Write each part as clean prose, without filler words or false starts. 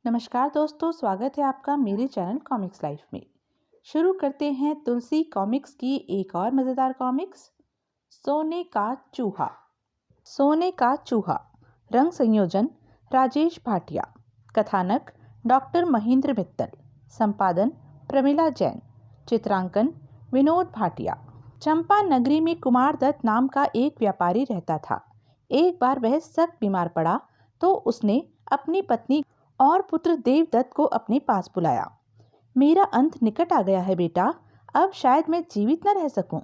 नमस्कार दोस्तों, स्वागत है आपका मेरे चैनल कॉमिक्स लाइफ में। शुरू करते हैं तुलसी कॉमिक्स की एक और मज़ेदार कॉमिक्स, सोने का चूहा। सोने का चूहा, रंग संयोजन राजेश भाटिया, कथानक डॉक्टर महेंद्र मित्तल, संपादन प्रमिला जैन, चित्रांकन विनोद भाटिया। चंपा नगरी में कुमार दत्त नाम का एक व्यापारी रहता था। एक बार वह सख्त बीमार पड़ा तो उसने अपनी पत्नी और पुत्र देवदत्त को अपने पास बुलाया। मेरा अंत निकट आ गया है बेटा, अब शायद मैं जीवित न रह सकूं।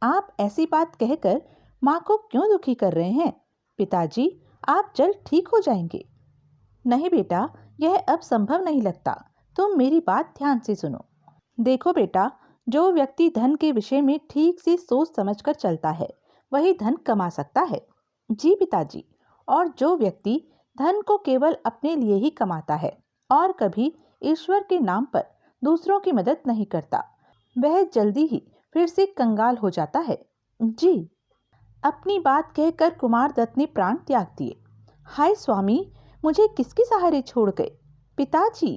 आप ऐसी बात कहकर माँ को क्यों दुखी कर रहे हैं? पिताजी, आप जल्द ठीक हो जाएंगे। नहीं बेटा, यह अब संभव नहीं लगता। तुम मेरी बात ध्यान से सुनो। देखो बेटा, जो व्यक्ति धन के विषय में ठीक से सोच समझकर चलता है वही धन कमा सकता है। जी पिताजी। और जो व्यक्ति धन को केवल अपने लिए ही कमाता है और कभी ईश्वर के नाम पर दूसरों की मदद नहीं करता, वह जल्दी ही फिर से कंगाल हो जाता है। जी। अपनी बात कहकर कुमार दत्त ने प्राण त्याग दिए। हाय स्वामी, मुझे किसके सहारे छोड़ गए? पिताजी।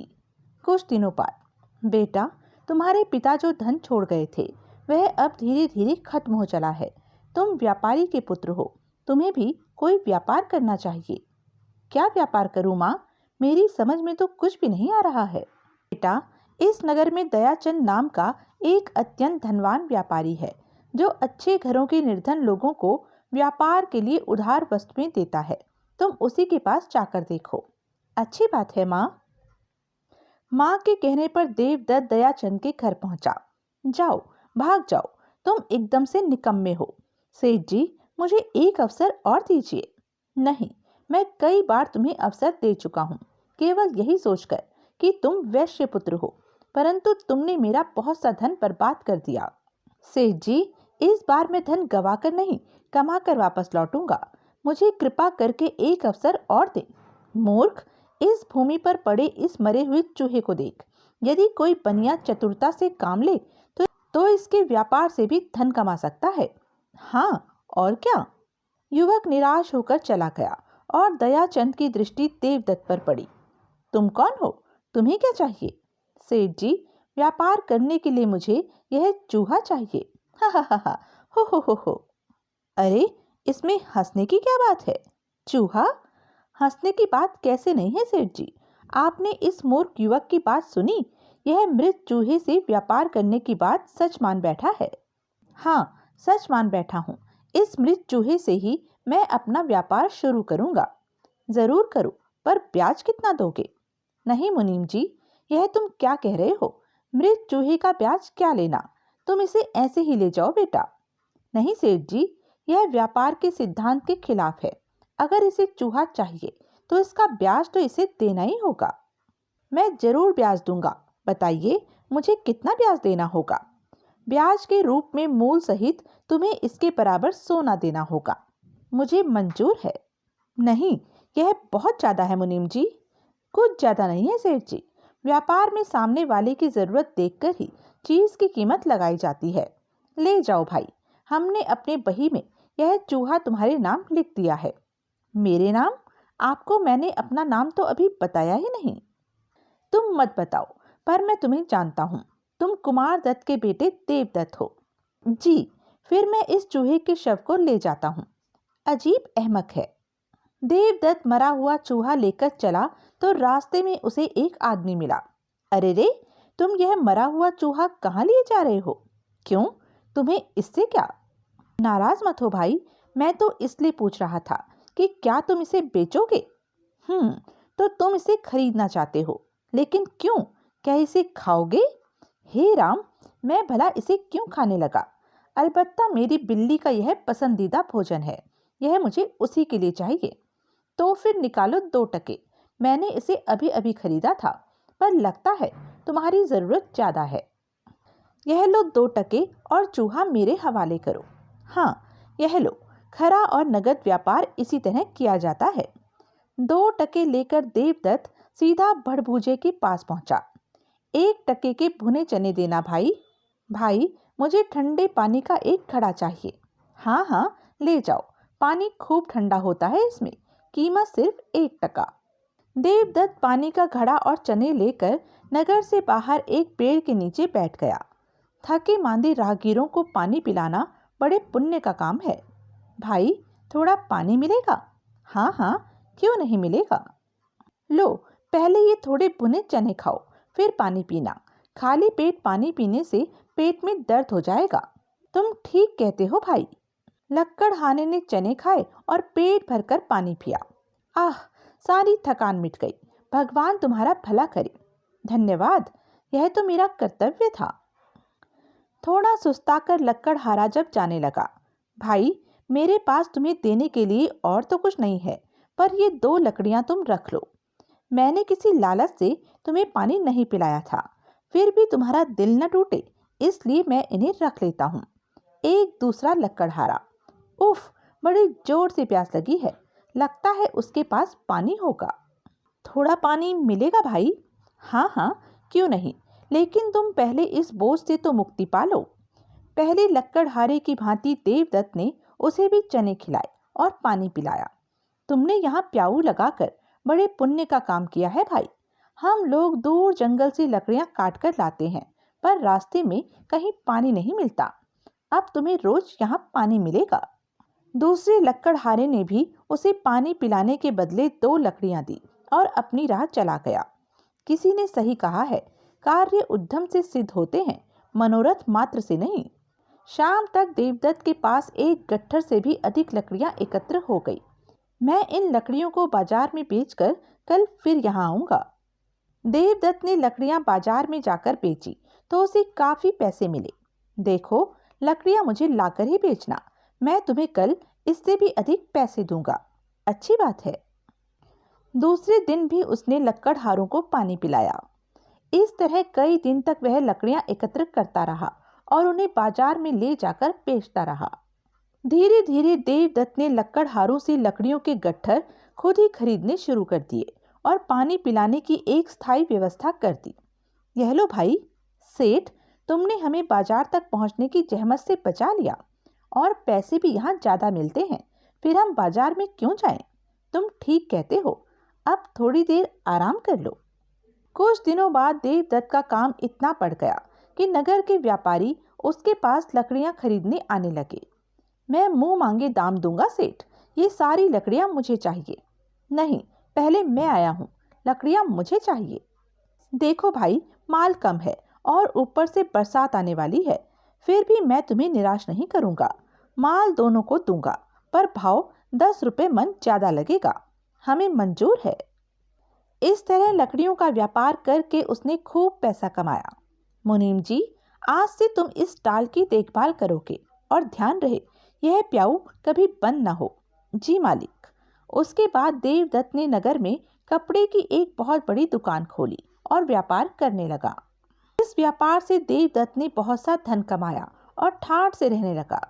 कुछ दिनों बाद, बेटा, तुम्हारे पिता जो धन छोड़ गए थे वह अब धीरे धीरे खत्म हो चला है। तुम व्यापारी के पुत्र हो, तुम्हें भी कोई व्यापार करना चाहिए। क्या व्यापार करूं माँ? मेरी समझ में तो कुछ भी नहीं आ रहा है। बेटा, इस नगर में दयाचंद नाम का एक अत्यंत धनवान व्यापारी है जो अच्छे घरों के निर्धन लोगों को व्यापार के लिए उधार वस्तुएं देता है। तुम उसी के पास जाकर देखो। अच्छी बात है माँ। माँ के कहने पर देवदत्त दयाचंद के घर पहुंचा। जाओ, भाग जाओ, तुम एकदम से निकम्मे हो। सेठ जी, मुझे एक अवसर और दीजिए। नहीं, मैं कई बार तुम्हें अवसर दे चुका हूँ, केवल यही सोचकर कि तुम वैश्य पुत्र हो, परंतु तुमने मेरा बहुत सा धन बर्बाद कर दिया। सेठ जी, इस बार मैं धन गवा कर नहीं, कमा कर वापस लौटूंगा। मुझे कृपा करके एक अवसर और दे। मूर्ख, इस भूमि पर पड़े इस मरे हुए चूहे को देख। यदि कोई बनिया चतुरता से काम ले तो इसके व्यापार से भी धन कमा सकता है। हाँ, और क्या? युवक निराश होकर चला गया और दयाचंद की दृष्टि देवदत्त पर पड़ी। तुम कौन हो? तुम्हें क्या चाहिए? सेठ जी, व्यापार करने के लिए मुझे यह चूहा चाहिए। हा हा हा हा, हो। अरे, इसमें हंसने की क्या बात है? चूहा? हंसने की बात कैसे नहीं है सेठ जी? आपने इस मूर्ख युवक की बात सुनी? यह मृत चूहे से व्यापार करने की बात सच मान बैठा है। हाँ, सच मान बैठा हूँ। इस मृत चूहे से ही मैं अपना व्यापार शुरू करूंगा। जरूर करो, पर ब्याज कितना दोगे? नहीं मुनीम जी, यह तुम क्या कह रहे हो? मृत चूहे का ब्याज क्या लेना? तुम इसे ऐसे ही ले जाओ बेटा। नहीं सेठ जी, यह व्यापार के सिद्धांत के खिलाफ है। अगर इसे चूहा चाहिए तो इसका ब्याज तो इसे देना ही होगा। मैं जरूर ब्याज दूंगा। बताइए, मुझे कितना ब्याज देना होगा? ब्याज के रूप में मूल सहित तुम्हें इसके बराबर सोना देना होगा। मुझे मंजूर है। नहीं, यह बहुत ज्यादा है मुनीम जी। कुछ ज्यादा नहीं है सेठ जी। व्यापार में सामने वाले की जरूरत देखकर ही चीज की कीमत लगाई जाती है। ले जाओ भाई, हमने अपने बही में यह चूहा तुम्हारे नाम लिख दिया है। मेरे नाम? आपको मैंने अपना नाम तो अभी बताया ही नहीं। तुम मत बताओ, पर मैं तुम्हें जानता हूँ। तुम कुमार दत्त के बेटे देवदत्त हो। जी। फिर मैं इस चूहे के शव को ले जाता हूँ। अजीब अहमक है। देवदत्त मरा हुआ चूहा लेकर चला तो रास्ते में उसे एक आदमी मिला। अरे रे, तुम यह मरा हुआ चूहा कहाँ लिए जा रहे हो? क्यों, तुम्हें इससे क्या? नाराज मत हो भाई, मैं तो इसलिए पूछ रहा था कि क्या तुम इसे बेचोगे? तो तुम इसे खरीदना चाहते हो, लेकिन क्यों? क्या इसे खाओगे? हे राम, मैं भला इसे क्यों खाने लगा? अलबत्ता मेरी बिल्ली का यह पसंदीदा भोजन है। यह मुझे उसी के लिए चाहिए। तो फिर निकालो 2 टके। मैंने इसे अभी अभी खरीदा था, पर लगता है तुम्हारी जरूरत ज्यादा है। यह लो 2 टके और चूहा मेरे हवाले करो। हाँ, यह लो। खरा और नगद व्यापार इसी तरह किया जाता है। 2 टके लेकर देवदत्त सीधा भड़भूजे के पास पहुंचा। 1 टके के भुने चने देना भाई। भाई, मुझे ठंडे पानी का एक घड़ा चाहिए। हाँ, ले जाओ। पानी खूब ठंडा होता है इसमें। कीमत सिर्फ 1 टका। देवदत्त पानी का घड़ा और चने लेकर नगर से बाहर एक पेड़ के नीचे बैठ गया। थके मांदे राहगीरों को पानी पिलाना बड़े पुण्य का काम है। भाई, थोड़ा पानी मिलेगा? हाँ हाँ, क्यों नहीं मिलेगा। लो, पहले ये थोड़े भुने चने खाओ, फिर पानी पीना। खाली पेट पानी पीने से पेट में दर्द हो जाएगा। तुम ठीक कहते हो भाई। लक्कड़हारे ने चने खाए और पेट भरकर पानी पिया। आह, सारी थकान मिट गई। भगवान तुम्हारा भला करे। धन्यवाद, यह तो मेरा कर्तव्य था। थोड़ा सुस्ताकर लक्कड़हारा जब जाने लगा, भाई, मेरे पास तुम्हें देने के लिए और तो कुछ नहीं है, पर ये 2 लकड़ियां तुम रख लो। मैंने किसी लालच से तुम्हें पानी नहीं पिलाया था, फिर भी तुम्हारा दिल न टूटे, इसलिए मैं इन्हें रख लेता हूँ। एक दूसरा लक्कड़हारा, उफ, बड़ी जोर से प्यास लगी है, लगता है उसके पास पानी होगा। थोड़ा पानी मिलेगा भाई? हाँ हाँ, क्यों नहीं, लेकिन तुम पहले इस बोझ से तो मुक्ति पालो। पहले लक्कड़हारे की भांति देवदत्त ने उसे भी चने खिलाए और पानी पिलाया। तुमने यहाँ प्याऊ लगाकर बड़े पुण्य का काम किया है भाई। हम लोग दूर जंगल से लकड़ियां काट कर लाते हैं, पर रास्ते में कहीं पानी नहीं मिलता। अब तुम्हें रोज यहाँ पानी मिलेगा। दूसरे लक्कड़हारे ने भी उसे पानी पिलाने के बदले 2 लकड़ियां दी और अपनी राह चला गया। किसी ने सही कहा है, कार्य उद्यम से सिद्ध होते हैं, मनोरथ मात्र से नहीं। शाम तक देवदत्त के पास एक गट्ठर से भी अधिक लकड़ियां एकत्र हो गई। मैं इन लकड़ियों को बाजार में बेचकर कल फिर यहाँ आऊंगा। देवदत्त ने लकड़ियां बाजार में जाकर बेची तो उसे काफी पैसे मिले। देखो, लकड़ियां मुझे लाकर ही बेचना, मैं तुम्हें कल इससे भी अधिक पैसे दूंगा। अच्छी बात है। दूसरे दिन भी उसने लक्कड़हारों को पानी पिलाया। इस तरह कई दिन तक वह लकड़ियां एकत्र करता रहा और उन्हें बाजार में ले जाकर बेचता रहा। धीरे धीरे देवदत्त ने लक्कड़हारों से लकड़ियों के गट्ठर खुद ही खरीदने शुरू कर दिए और पानी पिलाने की एक स्थायी व्यवस्था कर दी। यह लो भाई, सेठ, तुमने हमें बाजार तक पहुंचने की जहमत से बचा लिया और पैसे भी यहाँ ज्यादा मिलते हैं, फिर हम बाजार में क्यों जाएं? तुम ठीक कहते हो, अब थोड़ी देर आराम कर लो। कुछ दिनों बाद देवदत्त का काम इतना बढ़ गया कि नगर के व्यापारी उसके पास लकड़ियां खरीदने आने लगे। मैं मुंह मांगे दाम दूंगा सेठ, ये सारी लकड़ियां मुझे चाहिए। नहीं, पहले मैं आया हूँ, लकड़ियां मुझे चाहिए। देखो भाई, माल कम है और ऊपर से बरसात आने वाली है, फिर भी मैं तुम्हें निराश नहीं करूंगा। माल दोनों को दूंगा, पर भाव 10 रुपए मन ज्यादा लगेगा। हमें मंजूर है। इस तरह लकड़ियों का व्यापार करके उसने खूब पैसा कमाया। मुनीम जी, आज से तुम इस टाल की देखभाल करोगे और ध्यान रहे यह प्याऊ कभी बंद न हो। जी मालिक। उसके बाद देवदत्त ने नगर में कपड़े की एक बहुत बड़ी दुकान खोली और व्यापार करने लगा। इस व्यापार से देवदत्त ने बहुत सा धन कमाया और ठाठ से रहने लगा।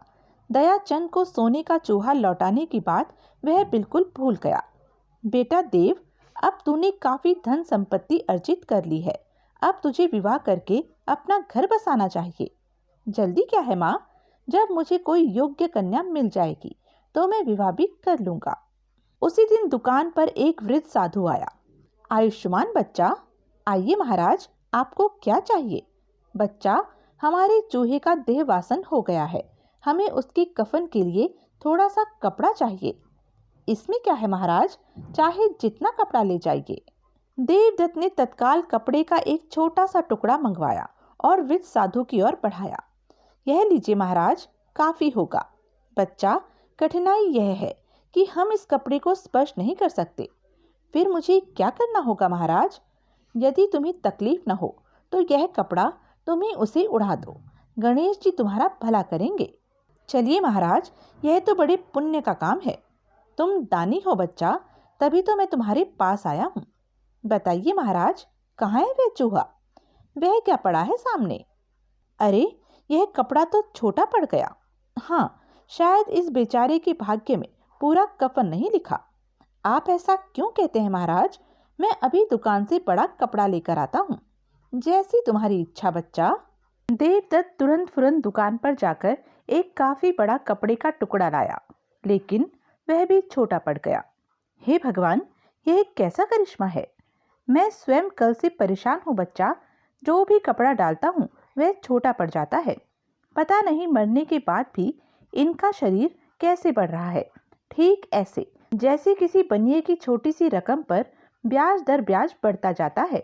दयाचंद को सोने का चूहा लौटाने की बात वह बिल्कुल भूल गया। बेटा देव, अब तूने काफी धन संपत्ति अर्जित कर ली है, अब तुझे विवाह करके अपना घर बसाना चाहिए। जल्दी क्या है माँ, जब मुझे कोई योग्य कन्या मिल जाएगी तो मैं विवाह भी कर लूंगा। उसी दिन दुकान पर एक वृद्ध साधु आया। आयुष्मान बच्चा। आइए महाराज, आपको क्या चाहिए? बच्चा, हमारे चूहे का देहवासन हो गया है, हमें उसकी कफन के लिए थोड़ा सा कपड़ा चाहिए। इसमें क्या है महाराज, चाहे जितना कपड़ा ले जाइए। देवदत्त ने तत्काल कपड़े का एक छोटा सा टुकड़ा मंगवाया और वृद्ध साधु की ओर बढ़ाया। यह लीजिए महाराज, काफी होगा। बच्चा, कठिनाई यह है कि हम इस कपड़े को स्पर्श नहीं कर सकते। फिर मुझे क्या करना होगा महाराज? यदि तुम्हें तकलीफ न हो तो यह कपड़ा तुम्हें उसे उड़ा दो, गणेश जी तुम्हारा भला करेंगे। चलिए महाराज, यह तो बड़े पुण्य का काम है। तुम दानी हो बच्चा, तभी तो मैं तुम्हारे पास आया हूँ। बताइए महाराज, कहाँ है वह चूहा? वह क्या पड़ा है सामने? अरे, यह कपड़ा तो छोटा पड़ गया। हाँ, शायद इस बेचारे के भाग्य में पूरा कफन नहीं लिखा। आप ऐसा क्यों कहते हैं महाराज? मैं अभी दुकान से बड़ा कपड़ा लेकर आता हूँ। जैसी तुम्हारी इच्छा बच्चा। देवदत्त तुरंत फुरंत दुकान पर जाकर एक काफी बड़ा कपड़े का टुकड़ा लाया, लेकिन वह भी छोटा पड़ गया। हे भगवान, यह कैसा करिश्मा है? मैं स्वयं कल से परेशान हूँ बच्चा। जो भी कपड़ा डालता हूँ वह छोटा पड़ जाता है। पता नहीं मरने के बाद भी इनका शरीर कैसे बढ़ रहा है। ठीक ऐसे जैसे किसी बनिए की छोटी सी रकम पर ब्याज दर ब्याज बढ़ता जाता है।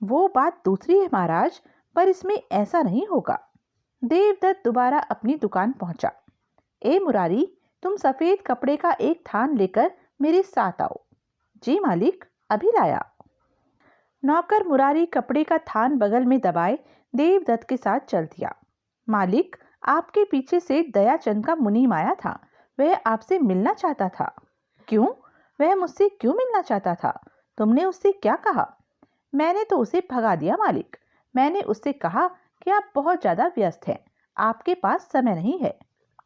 वो बात दूसरी है महाराज, पर इसमें ऐसा नहीं होगा। देवदत्त दोबारा अपनी दुकान पहुंचा। ए मुरारी, तुम सफेद कपड़े का एक थान लेकर मेरे साथ आओ। जी मालिक, अभी लाया। नौकर मुरारी कपड़े का थान बगल में दबाए देवदत्त के साथ चल दिया। मालिक, आपके पीछे से दयाचंद का मुनीम आया था। वह आपसे मिलना चाहता था। क्यों? वह मुझसे क्यों मिलना चाहता था? तुमने उससे क्या कहा? मैंने तो उसे भगा दिया मालिक। मैंने उससे कहा कि आप बहुत ज्यादा व्यस्त हैं, आपके पास समय नहीं है।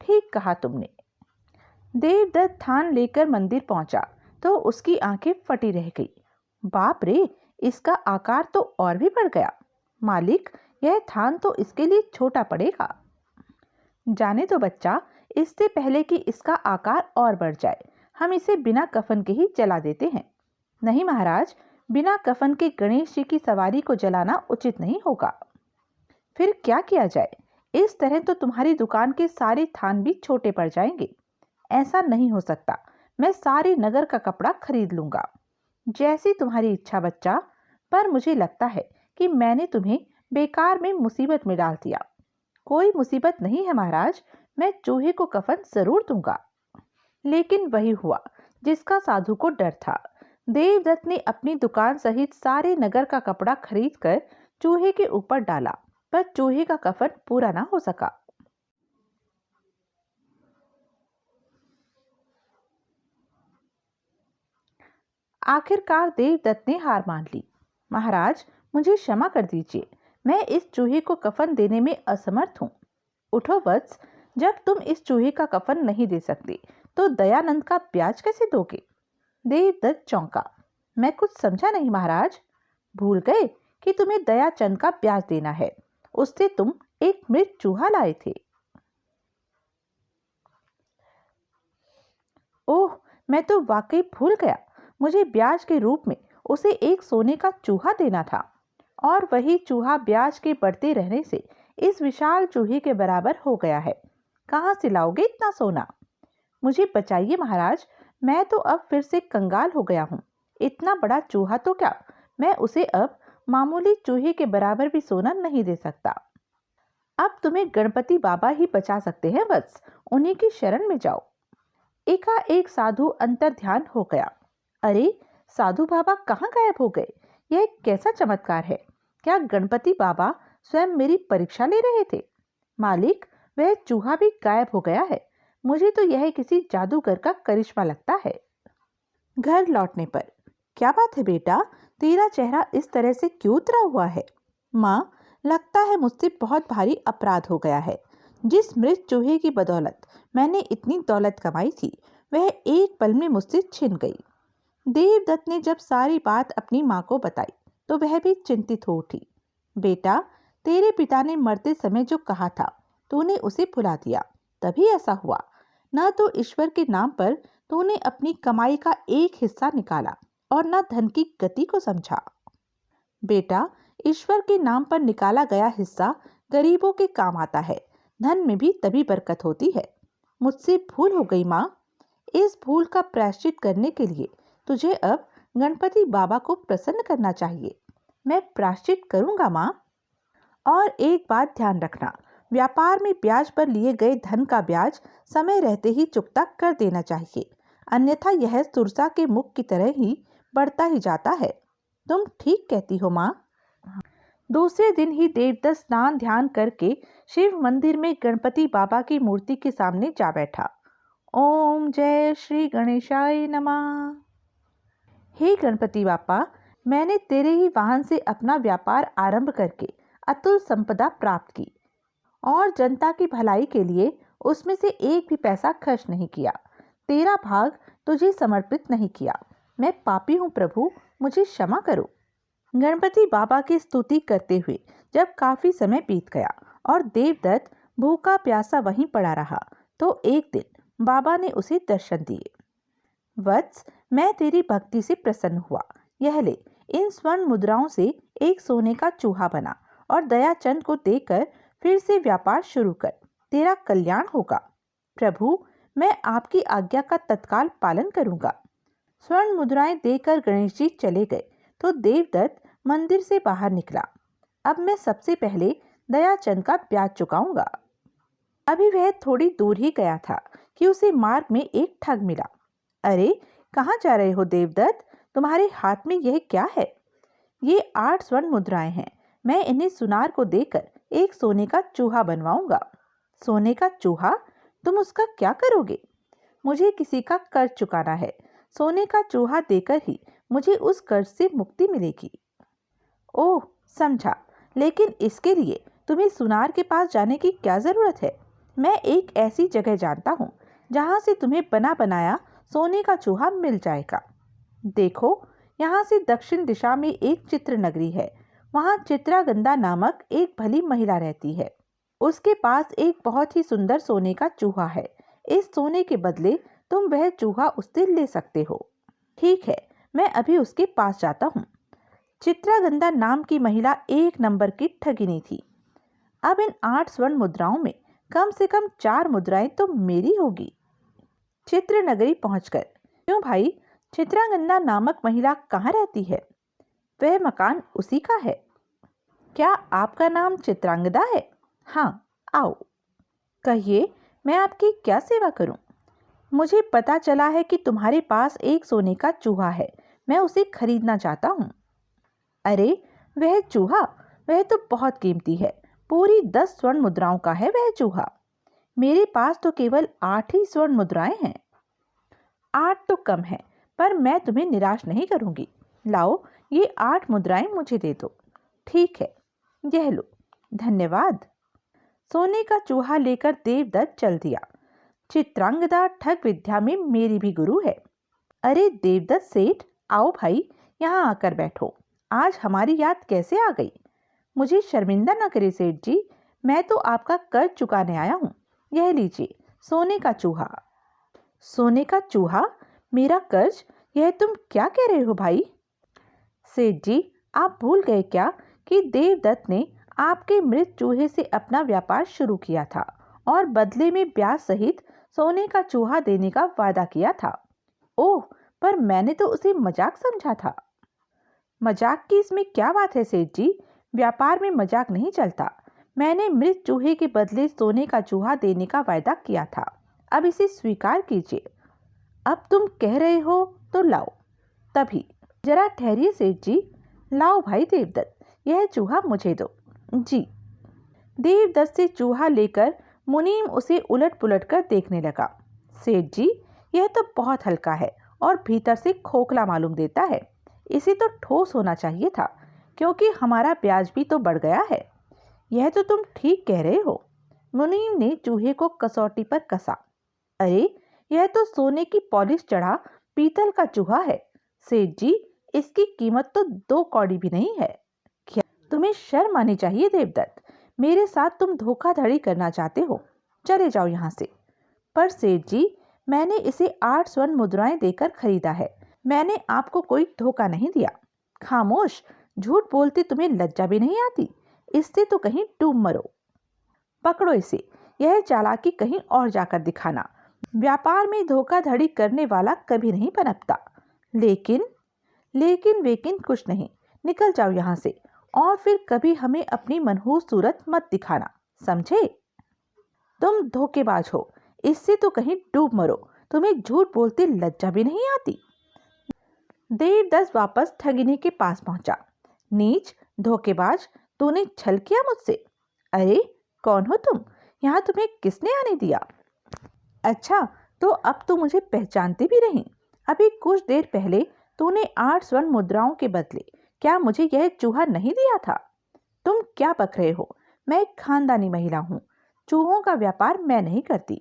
ठीक कहा तुमने। देवदत्त थान लेकर मंदिर पहुंचा तो उसकी आंखें फटी रह गई। बाप रे, इसका आकार तो और भी बढ़ गया। मालिक, यह थान तो इसके लिए छोटा पड़ेगा। जाने दो बच्चा, इससे पहले कि इसका आकार और बढ़ जाए हम इसे बिना कफन के ही जला देते हैं। नहीं महाराज, बिना कफन के गणेश जी की सवारी को जलाना उचित नहीं होगा। फिर क्या किया जाए? इस तरह तो तुम्हारी दुकान के सारे थान भी छोटे पड़ जाएंगे। ऐसा नहीं हो सकता। मैं सारे नगर का कपड़ा खरीद लूंगा। जैसी तुम्हारी इच्छा बच्चा, पर मुझे लगता है कि मैंने तुम्हें बेकार में मुसीबत में डाल दिया। कोई मुसीबत नहीं है महाराज, मैं चूहे को कफन जरूर दूंगा। लेकिन वही हुआ जिसका साधु को डर था। देवदत्त ने अपनी दुकान सहित सारे नगर का कपड़ा खरीदकर चूहे के ऊपर डाला, पर चूहे का कफन पूरा ना हो सका। आखिरकार देवदत्त ने हार मान ली। महाराज, मुझे क्षमा कर दीजिए, मैं इस चूहे को कफन देने में असमर्थ हूँ। उठो वत्स, जब तुम इस चूहे का कफन नहीं दे सकते तो दयानंद का ब्याज कैसे दोगे? देवदत्त चौंका। मैं कुछ समझा नहीं महाराज। भूल गए कि तुम्हें दयाचंद का ब्याज देना है। उससे तुम एक मृत चूहा लाए थे। ओह, मैं तो वाकई भूल गया। मुझे ब्याज के रूप में उसे एक सोने का चूहा देना था, और वही चूहा ब्याज के बढ़ते रहने से इस विशाल चूहे के बराबर हो गया है। कहाँ से लाओगे इतना सोना? मुझे बचाइए महाराज, मैं तो अब फिर से कंगाल हो गया हूँ। इतना बड़ा चूहा तो क्या, मैं उसे अब मामूली चूहे के बराबर भी सोना नहीं दे सकता। अब तुम्हें गणपति बाबा ही बचा सकते हैं वत्स, उन्हीं की शरण में जाओ। एकाएक साधु अंतर ध्यान हो गया। अरे, साधु बाबा कहाँ गायब हो गए? यह कैसा चमत्कार है? क्या गणपति बाबा स्वयं मेरी परीक्षा ले रहे थे? मालिक, वह चूहा भी गायब हो गया है। मुझे तो यह किसी जादूगर का करिश्मा लगता है। घर लौटने पर, क्या बात है बेटा, तेरा चेहरा इस तरह से क्यों उतरा हुआ है? माँ, लगता है मुझसे बहुत भारी अपराध हो गया है। जिस मृत चूहे की बदौलत मैंने इतनी दौलत कमाई थी, वह एक पल में मुझसे छिन गई। देवदत्त ने जब सारी बात अपनी माँ को बताई तो वह भी चिंतित हो उठी। बेटा, तेरे पिता ने मरते समय जो कहा था तूने उसे भुला दिया, तभी ऐसा हुआ। न तो ईश्वर के नाम पर तूने अपनी कमाई का एक हिस्सा निकाला और न धन की गति को समझा। बेटा, ईश्वर के नाम पर निकाला गया हिस्सा गरीबों के काम आता है। धन में भी तभी बरकत होती है। मुझसे भूल हो गई माँ। इस भूल का प्रायश्चित करने के लिए तुझे अब गणपति बाबा को प्रसन्न करना चाहिए। मैं प्रायश्चित करूंगा माँ। और एक बात ध्यान रखना, व्यापार में ब्याज पर लिए गए धन का ब्याज समय रहते ही चुकता कर देना चाहिए, अन्यथा यह सुरसा के मुख की तरह ही बढ़ता ही जाता है। तुम ठीक कहती हो माँ। दूसरे दिन ही देवदत्त स्नान ध्यान करके शिव मंदिर में गणपति बाबा की मूर्ति के सामने जा बैठा। ओम जय श्री गणेशाय नमः। हे गणपति बापा, मैंने तेरे ही वाहन से अपना व्यापार आरंभ करके अतुल संपदा प्राप्त की और जनता की भलाई के लिए उसमें से एक भी पैसा खर्च नहीं किया। तेरा भाग तुझे समर्पित नहीं किया। मैं पापी हूँ प्रभु, मुझे क्षमा करो। गणपति बाबा की स्तुति करते हुए जब काफी समय बीत गया और देवदत्त भूखा प्यासा वहीं पड़ा रहा, तो एक दिन बाबा ने उसे दर्शन दिए। वत्स, मैं तेरी भक्ति से प्रसन्न हुआ। यह ले, इन स्वर्ण मुद्राओं से एक सोने का चूहा बना और दयाचंद को देकर फिर से व्यापार शुरू कर, तेरा कल्याण होगा। प्रभु, मैं आपकी आज्ञा का तत्काल पालन करूंगा। स्वर्ण मुद्राएं देकर गणेश जी चले गए तो देवदत्त मंदिर से बाहर निकला। अब मैं सबसे पहले दयाचंद का ब्याज चुकाऊंगा। अभी वह थोड़ी दूर ही गया था कि उसे मार्ग में एक ठग मिला। अरे, कहाँ जा रहे हो देवदत्त? तुम्हारे हाथ में यह क्या है? ये 8 स्वर्ण मुद्राएं हैं। मैं इन्हें सुनार को देकर एक सोने का चूहा बनवाऊंगा। सोने का चूहा? तुम उसका क्या करोगे? मुझे किसी का कर्ज चुकाना है। सोने का चूहा देकर ही मुझे उस कर्ज से मुक्ति मिलेगी। ओह, समझा। लेकिन इसके लिए तुम्हें सुनार के पास जाने की क्या जरूरत है? मैं एक ऐसी जगह जानता हूँ जहाँ से तुम्हें बना बनाया सोने का चूहा मिल जाएगा। देखो, यहाँ से दक्षिण दिशा में एक चित्र नगरी है। वहाँ चित्रागंधा नामक एक भली महिला रहती है। उसके पास एक बहुत ही सुंदर सोने का चूहा है। इस सोने के बदले तुम वह चूहा उससे ले सकते हो। ठीक है, मैं अभी उसके पास जाता हूँ। चित्रागंधा नाम की महिला एक नंबर की ठगिनी थी। अब इन 8 स्वर्ण मुद्राओं में कम से कम 4 मुद्राएं तो मेरी होगी। चित्र नगरी पहुंचकर, क्यों भाई, चित्रागंधा नामक महिला कहाँ रहती है? वह मकान उसी का है। क्या आपका नाम चित्रांगदा है? हाँ, आओ। कहिए, मैं आपकी क्या सेवा करूं? मुझे पता चला है कि तुम्हारे पास एक सोने का चूहा है। मैं उसे खरीदना चाहता हूँ। अरे, वह चूहा? वह तो बहुत कीमती है। पूरी 10 स्वर्ण मुद्राओं का है वह चूहा। मेरे पास तो केवल 8 ही स्वर्ण मुद्राएं हैं। 8 तो कम है, पर मैं तुम्हें निराश नहीं करूंगी। लाओ, ये 8 मुद्राएं मुझे दे दो। ठीक है, यह लो। धन्यवाद। सोने का चूहा लेकर देवदत्त चल दिया। चित्रांगदा ठग विद्या में मेरी भी गुरु है। अरे देवदत्त सेठ, आओ भाई, यहाँ आकर बैठो। आज हमारी याद कैसे आ गई? मुझे शर्मिंदा न करे सेठ जी, मैं तो आपका कर्ज चुकाने आया हूँ। यह लीजिए, सोने का चूहा। सोने का चूहा? मेरा कर्ज? यह तुम क्या कह रहे हो भाई? सेठ जी, आप भूल गए क्या कि देवदत्त ने आपके मृत चूहे से अपना व्यापार शुरू किया था और बदले में ब्याज सहित सोने का चूहा देने का वादा किया था। ओह, पर मैंने तो उसे मजाक समझा था। मजाक की इसमें क्या बात है सेठ जी? व्यापार में मजाक नहीं चलता। मैंने मृत चूहे के बदले सोने का चूहा देने का वादा किया था। अब इसे स्वीकार कीजिए। अब तुम कह रहे हो तो लाओ। तभी, जरा ठहरिए सेठ जी। लाओ भाई देवदत्त, यह चूहा मुझे दो। जी। देवदत्त से चूहा लेकर मुनीम उसे उलट पुलट कर देखने लगा। सेठ जी, यह तो बहुत हल्का है और भीतर से खोखला मालूम देता है। इसे तो ठोस होना चाहिए था, क्योंकि हमारा ब्याज भी तो बढ़ गया है। यह तो तुम ठीक कह रहे हो। मुनीम ने चूहे को कसौटी पर कसा। अरे, यह तो सोने की पॉलिश चढ़ा पीतल का चूहा है। सेठ जी, इसकी कीमत तो 2 कौड़ी भी नहीं है। क्या तुम्हें शर्म आनी चाहिए देवदत्त? मेरे साथ तुम धोखाधड़ी करना चाहते हो? चले जाओ यहाँ से। पर सेठ जी, मैंने इसे 8 स्वर्ण मुद्राएं देकर खरीदा है। मैंने आपको कोई धोखा नहीं दिया। खामोश, झूठ बोलते तुम्हें लज्जा भी नहीं आती? इससे तो कहीं डूब मरो। पकड़ो इसे। यह चालाकी कहीं और जाकर दिखाना। व्यापार में धोखाधड़ी करने वाला कभी नहीं पनपता। लेकिन वेकिन कुछ नहीं। निकल जाओ यहाँ से और फिर कभी हमें अपनी मनहूस सूरत मत दिखाना, समझे? तुम धोखेबाज हो। इससे तो कहीं डूब मरो। तुम्हें झूठ बोलते लज्जा भी नहीं आती। देवदत्त वापस ठगिनी के पास पहुंचा। नीच, धोखेबाज, तूने छल किया मुझसे। अरे, कौन हो तुम? यहाँ तुम्हें किसने आने दिया? अच्छा, तो अब तो मुझे पहचानती भी नहीं। अभी कुछ देर पहले तूने 8 स्वर्ण मुद्राओं के बदले क्या मुझे यह चूहा नहीं दिया था? तुम क्या बक रहे हो? मैं एक खानदानी महिला हूँ। चूहों का व्यापार मैं नहीं करती।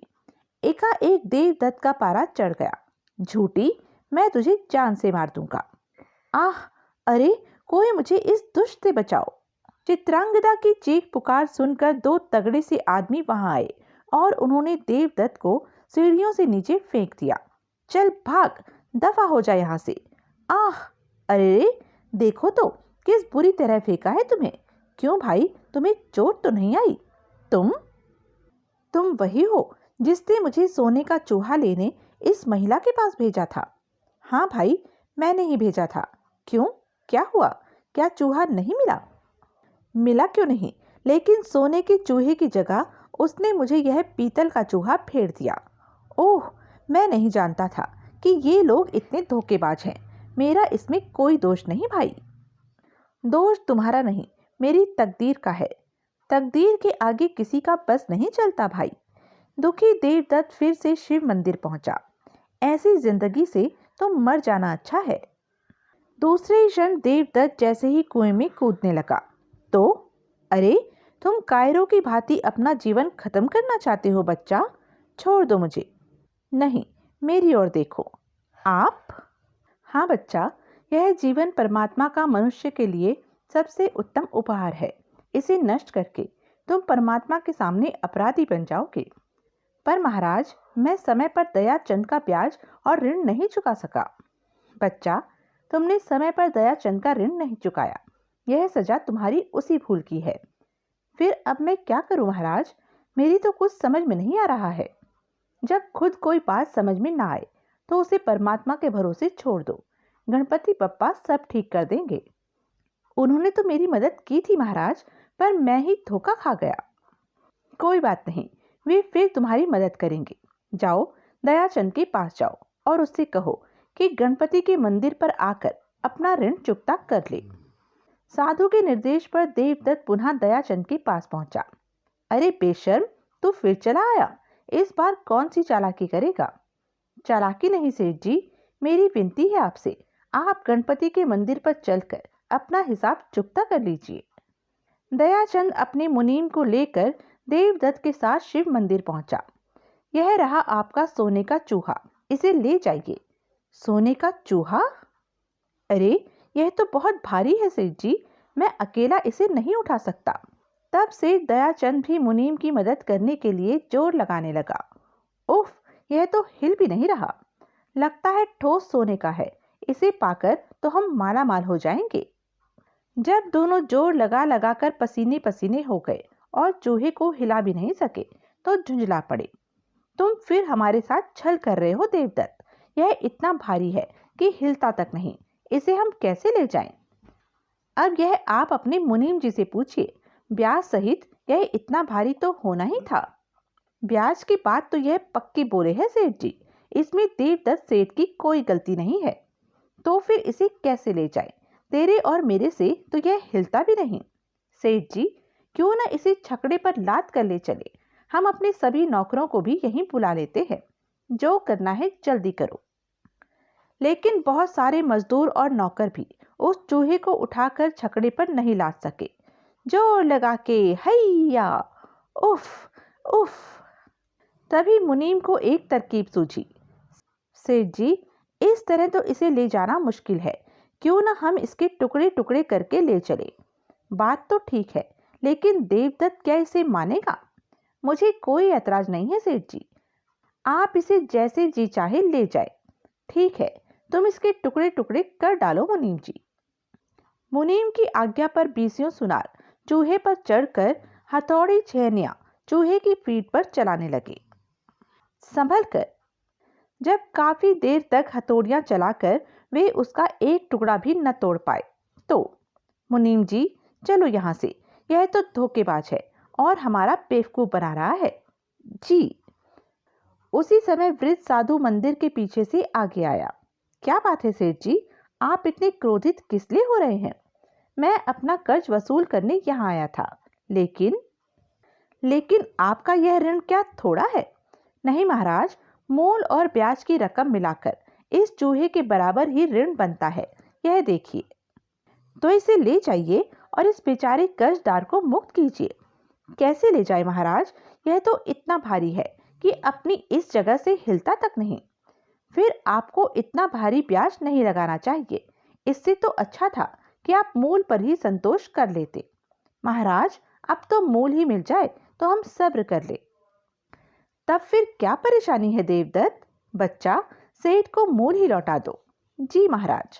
एकाएक देवदत्त का पारा चढ़ गया। झूठी, मैं तुझे जान से मार दूंगा। आह, अरे, कोई मुझे इस दुष्ट से बचाओ। चित्रांगदा की चीख पुकार सुनकर 2 तगड़े से आदमी वहां आए और उन्होंने देवदत्त को सीढ़ियों से नीचे फेंक दिया। चल भाग, दफा हो जा यहाँ से। आह! अरे देखो तो किस बुरी तरह फेंका है तुम्हें। क्यों भाई, तुम्हें चोट तो नहीं आई? तुम वही हो जिसने मुझे सोने का चूहा लेने इस महिला के पास भेजा था। हाँ भाई, मैंने ही भेजा था। क्यों, क्या हुआ? क्या चूहा नहीं मिला? मिला क्यों नहीं, लेकिन सोने के चूहे की जगह उसने मुझे यह पीतल का चूहा फेर दिया। ओह, मैं नहीं जानता था कि ये लोग इतने धोखेबाज हैं। मेरा इसमें कोई दोष नहीं भाई। दोष तुम्हारा नहीं, मेरी तकदीर का है। तकदीर के आगे किसी का बस नहीं चलता भाई। दुखी देवदत्त फिर से शिव मंदिर पहुंचा। ऐसी जिंदगी से तो मर जाना अच्छा है। दूसरे ही क्षण देवदत्त जैसे ही कुएं में कूदने लगा तो, अरे तुम कायरों की भांति अपना जीवन खत्म करना चाहते हो बच्चा? छोड़ दो मुझे। नहीं, मेरी ओर देखो। आप? हाँ बच्चा, यह जीवन परमात्मा का मनुष्य के लिए सबसे उत्तम उपहार है। इसे नष्ट करके तुम परमात्मा के सामने अपराधी बन जाओगे। पर महाराज, मैं समय पर दयाचंद का ब्याज और ऋण नहीं चुका सका। बच्चा, तुमने समय पर दयाचंद का ऋण नहीं चुकाया। यह सजा तुम्हारी उसी भूल की है। फिर अब मैं क्या करूं महाराज? मेरी तो कुछ समझ में नहीं आ रहा है। जब खुद कोई बात समझ में ना आए तो उसे परमात्मा के भरोसे छोड़ दो। गणपति बप्पा सब ठीक कर देंगे। उन्होंने तो मेरी मदद की थी महाराज, पर मैं ही धोखा खा गया। कोई बात नहीं, वे फिर तुम्हारी मदद करेंगे। जाओ, दयाचंद के पास जाओ और उससे कहो कि गणपति के मंदिर पर आकर अपना ऋण चुकता कर ले। साधु के निर्देश पर देवदत्त पुनः दयाचंद के पास पहुंचा। अरे बेशर्म, तू फिर चला आया। इस बार कौन सी चालाकी करेगा? चालाकी नहीं सेठ जी, मेरी विनती है आपसे, आप गणपति के मंदिर पर चलकर अपना हिसाब चुकता कर लीजिए। दयाचंद अपने मुनीम को लेकर देवदत्त के साथ शिव मंदिर पहुंचा। यह रहा आपका सोने का चूहा, इसे ले जाइए। सोने का चूहा? अरे यह तो बहुत भारी है सेठ जी, मैं अकेला इसे नहीं उठा सकता। तब से दयाचंद भी मुनीम की मदद करने के लिए जोर लगाने लगा। उफ, यह तो हिल भी नहीं रहा। लगता है ठोस सोने का है। इसे पाकर तो हम माला माल हो जाएंगे। जब दोनों जोर लगा लगाकर पसीने पसीने हो गए और चूहे को हिला भी नहीं सके तो झुंझला पड़े। तुम फिर हमारे साथ छल कर रहे हो देवदत्त। यह इतना भारी है कि हिलता तक नहीं। इसे हम कैसे ले जाएं? अब यह आप अपने मुनीम जी से पूछिए। ब्याज सहित यह इतना भारी तो होना ही था। ब्याज की बात तो यह पक्की बोले है सेठ जी। इसमें देवदत्त सेठ की कोई गलती नहीं है। तो फिर इसे कैसे ले जाए? तेरे और मेरे से तो यह हिलता भी नहीं। सेठ जी, क्यों न इसे छकड़े पर लाद कर ले चले। हम अपने सभी नौकरों को भी यहीं बुला लेते हैं। जो करना है जल्दी करो। लेकिन बहुत सारे मजदूर और नौकर भी उस चूहे को उठाकर छकड़े पर नहीं लाद सके। जोर लगा के हैया, उफ उफ। तभी मुनीम को एक तरकीब सूझी। सेठ जी, इस तरह तो इसे ले जाना मुश्किल है। क्यों ना हम इसके टुकड़े टुकड़े करके ले चले। बात तो ठीक है, लेकिन देवदत्त क्या इसे मानेगा? मुझे कोई ऐतराज नहीं है सेठ जी। आप इसे जैसे जी चाहे ले जाए। ठीक है, तुम इसके टुकड़े टुकड़े कर डालो मुनीम जी। मुनीम की आज्ञा पर बीसियों सुनार चूहे पर चढ़कर हथौड़ी छेनिया चूहे की पीठ पर चलाने लगे। संभल कर। जब काफी देर तक हथौड़ियां चलाकर वे उसका एक टुकड़ा भी न तोड़ पाए तो, मुनीम जी चलो यहाँ से, यह तो धोखेबाज है और हमारा बेवकूफ बना रहा है। जी। उसी समय वृद्ध साधु मंदिर के पीछे से आगे आया। क्या बात है सेठ जी, आप इतने क्रोधित किस लिए हो रहे हैं? मैं अपना कर्ज वसूल करने यहाँ आया था। लेकिन आपका यह ऋण क्या थोड़ा है? नहीं महाराज, मूल और ब्याज की रकम मिलाकर इस चूहे के बराबर ही ऋण बनता है। यह देखिए। तो इसे ले जाइए और इस बेचारे कर्जदार को मुक्त कीजिए। कैसे ले जाए महाराज? यह तो इतना भारी है कि अपनी इस जगह से हिलता तक नहीं। फिर आपको इतना भारी ब्याज नहीं लगाना चाहिए। इससे तो अच्छा था कि आप मूल पर ही संतोष कर लेते। महाराज, अब तो मूल ही मिल जाए तो हम सब्र कर ले। तब फिर क्या परेशानी है देवदत्त? बच्चा, सेठ को मूल ही लौटा दो। जी महाराज।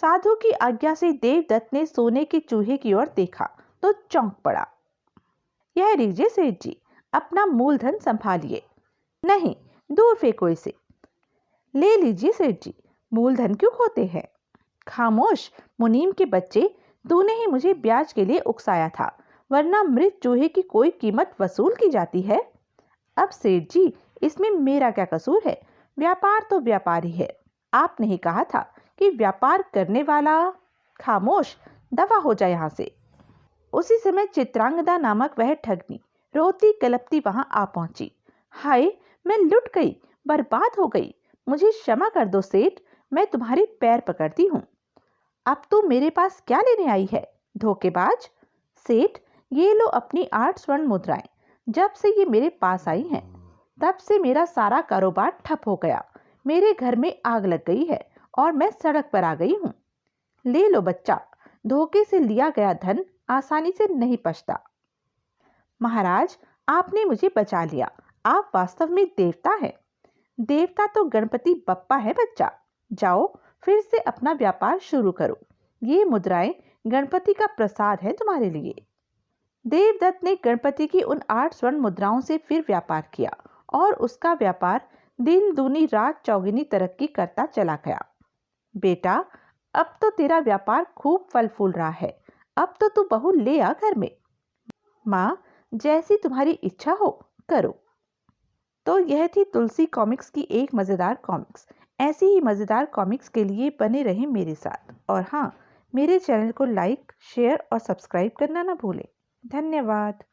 साधु की आज्ञा से देवदत्त ने सोने के चूहे की ओर देखा तो चौंक पड़ा। यह लीजिए सेठ जी, अपना मूलधन संभालिए। नहीं, दूर फेंको इसे। ले लीजिए सेठ जी, मूलधन क्यों खोते हैं? खामोश मुनीम के बच्चे, तूने ही मुझे ब्याज के लिए उकसाया था, वरना मृत चूहे की कोई कीमत वसूल की जाती है। अब सेठ जी, इसमें मेरा क्या कसूर है? व्यापार तो व्यापार ही है। आपने ही कहा था कि व्यापार करने वाला। खामोश, दफा हो जाए यहाँ से। उसी समय चित्रांगदा नामक वह ठगनी रोती कलपती वहां आ पहुंची। हाय, मैं लुट गई, बर्बाद हो गई। मुझे क्षमा कर दो सेठ, मैं तुम्हारे पैर पकड़ती हूँ। अब तू मेरे पास क्या लेने आई है, धोखेबाज? सेठ, ये लो अपनी 8 स्वर्ण मुद्राएं। जब से ये मेरे पास आई हैं, तब से मेरा सारा कारोबार ठप हो गया। मेरे घर में आग लग गई है और मैं सड़क पर आ गई हूँ। ले लो बच्चा, धोखे से लिया गया धन आसानी से नहीं पचता। महाराज, आपने मुझे बचा लिया। आप वास्तव में देवता हैं। देवता तो गणपति बप्पा है बच्चा। जाओ, फिर से अपना व्यापार शुरू करो। ये मुद्राएं गणपति का प्रसाद है तुम्हारे लिए। देवदत्त ने गणपति की उन 8 स्वर्ण मुद्राओं से फिर व्यापार किया और उसका व्यापार दिन दूनी रात चौगुनी तरक्की करता चला गया। बेटा, अब तो तेरा व्यापार खूब फल फूल रहा है। अब तो तू बहू ले आ घर में। माँ, जैसी तुम्हारी इच्छा हो करो। तो यह थी तुलसी कॉमिक्स की एक मज़ेदार कॉमिक्स। ऐसी ही मज़ेदार कॉमिक्स के लिए बने रहें मेरे साथ। और हाँ, मेरे चैनल को लाइक, शेयर और सब्सक्राइब करना ना भूलें। धन्यवाद।